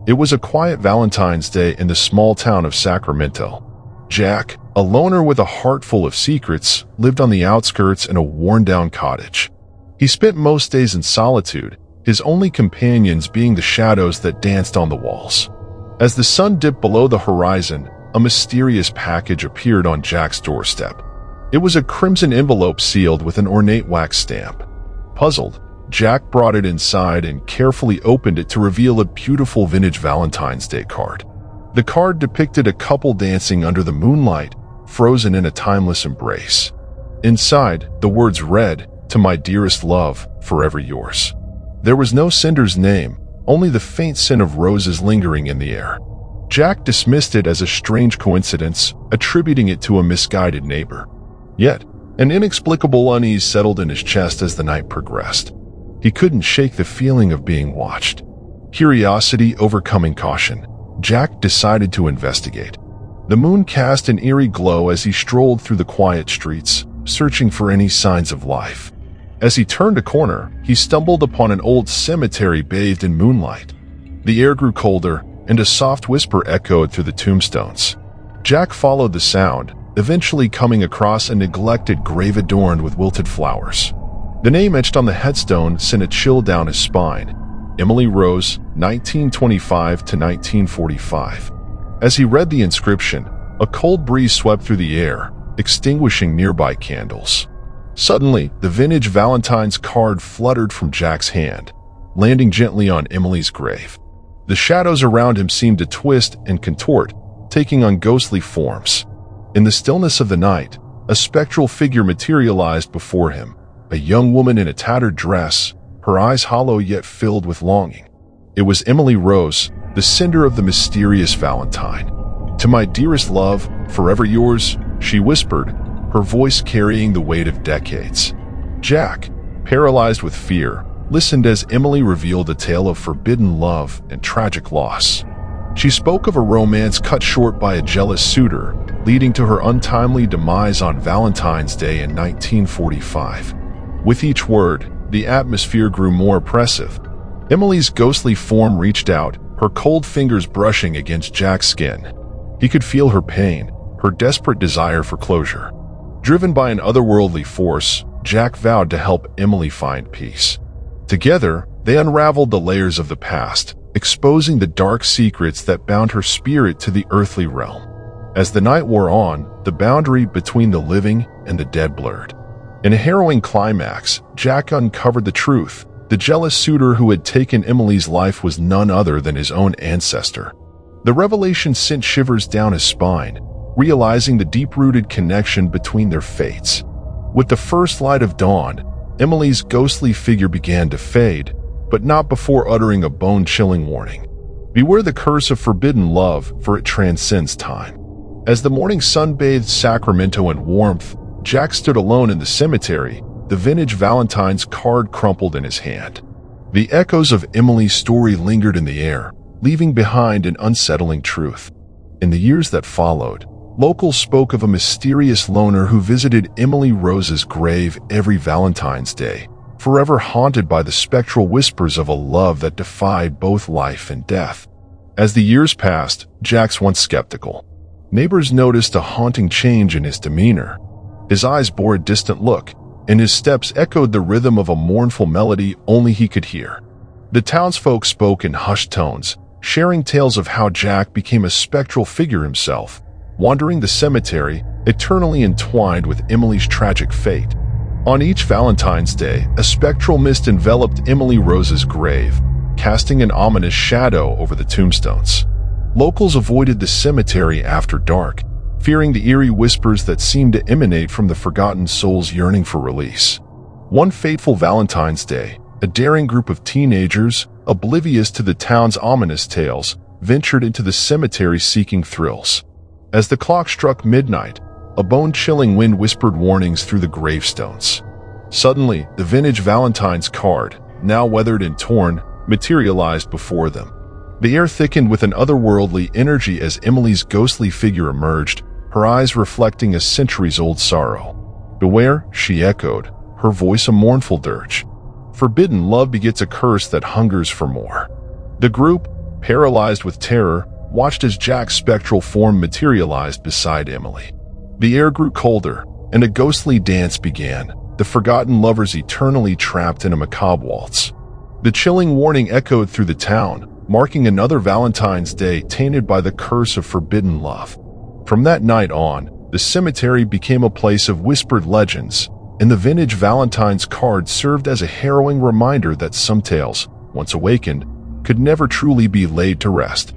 It was a quiet Valentine's Day in the small town of Sacramento. Jack, a loner with a heart full of secrets, lived on the outskirts in a worn-down cottage. He spent most days in solitude, his only companions being the shadows that danced on the walls. As the sun dipped below the horizon, a mysterious package appeared on Jack's doorstep. It was a crimson envelope sealed with an ornate wax stamp. Puzzled, Jack brought it inside and carefully opened it to reveal a beautiful vintage Valentine's Day card. The card depicted a couple dancing under the moonlight, frozen in a timeless embrace. Inside, the words read, "To my dearest love, forever yours." There was no sender's name, only the faint scent of roses lingering in the air. Jack dismissed it as a strange coincidence, attributing it to a misguided neighbor. Yet, an inexplicable unease settled in his chest as the night progressed. He couldn't shake the feeling of being watched. Curiosity overcoming caution, Jack decided to investigate. The moon cast an eerie glow as he strolled through the quiet streets, searching for any signs of life. As he turned a corner, he stumbled upon an old cemetery bathed in moonlight. The air grew colder, and a soft whisper echoed through the tombstones. Jack followed the sound, eventually coming across a neglected grave adorned with wilted flowers. The name etched on the headstone sent a chill down his spine. Emily Rose, 1925 to 1945. As he read the inscription, a cold breeze swept through the air, extinguishing nearby candles. Suddenly, the vintage Valentine's card fluttered from Jack's hand, landing gently on Emily's grave. The shadows around him seemed to twist and contort, taking on ghostly forms. In the stillness of the night, a spectral figure materialized before him, a young woman in a tattered dress, her eyes hollow yet filled with longing. It was Emily Rose, the sender of the mysterious Valentine. "To my dearest love, forever yours," she whispered, her voice carrying the weight of decades. Jack, paralyzed with fear, listened as Emily revealed a tale of forbidden love and tragic loss. She spoke of a romance cut short by a jealous suitor, leading to her untimely demise on Valentine's Day in 1945. With each word, the atmosphere grew more oppressive. Emily's ghostly form reached out, her cold fingers brushing against Jack's skin. He could feel her pain, her desperate desire for closure. Driven by an otherworldly force, Jack vowed to help Emily find peace. Together, they unraveled the layers of the past, exposing the dark secrets that bound her spirit to the earthly realm. As the night wore on, the boundary between the living and the dead blurred. In a harrowing climax, Jack uncovered the truth. The jealous suitor who had taken Emily's life was none other than his own ancestor. The revelation sent shivers down his spine, realizing the deep-rooted connection between their fates. With the first light of dawn, Emily's ghostly figure began to fade, but not before uttering a bone-chilling warning. "Beware the curse of forbidden love, for it transcends time." As the morning sun bathed Sacramento in warmth, Jack stood alone in the cemetery, the vintage Valentine's card crumpled in his hand. The echoes of Emily's story lingered in the air, leaving behind an unsettling truth. In the years that followed, locals spoke of a mysterious loner who visited Emily Rose's grave every Valentine's Day, forever haunted by the spectral whispers of a love that defied both life and death. As the years passed, Jack's once skeptical. Neighbors noticed a haunting change in his demeanor. His eyes bore a distant look, and his steps echoed the rhythm of a mournful melody only he could hear. The townsfolk spoke in hushed tones, sharing tales of how Jack became a spectral figure himself, wandering the cemetery, eternally entwined with Emily's tragic fate. On each Valentine's Day, a spectral mist enveloped Emily Rose's grave, casting an ominous shadow over the tombstones. Locals avoided the cemetery after dark, fearing the eerie whispers that seemed to emanate from the forgotten souls yearning for release. One fateful Valentine's Day, a daring group of teenagers, oblivious to the town's ominous tales, ventured into the cemetery seeking thrills. As the clock struck midnight, a bone-chilling wind whispered warnings through the gravestones. Suddenly, the vintage Valentine's card, now weathered and torn, materialized before them. The air thickened with an otherworldly energy as Emily's ghostly figure emerged, her eyes reflecting a centuries-old sorrow. "Beware," she echoed, her voice a mournful dirge. "Forbidden love begets a curse that hungers for more." The group, paralyzed with terror, watched as Jack's spectral form materialized beside Emily. The air grew colder, and a ghostly dance began, the forgotten lovers eternally trapped in a macabre waltz. The chilling warning echoed through the town, marking another Valentine's Day tainted by the curse of forbidden love. From that night on, the cemetery became a place of whispered legends, and the vintage Valentine's card served as a harrowing reminder that some tales, once awakened, could never truly be laid to rest.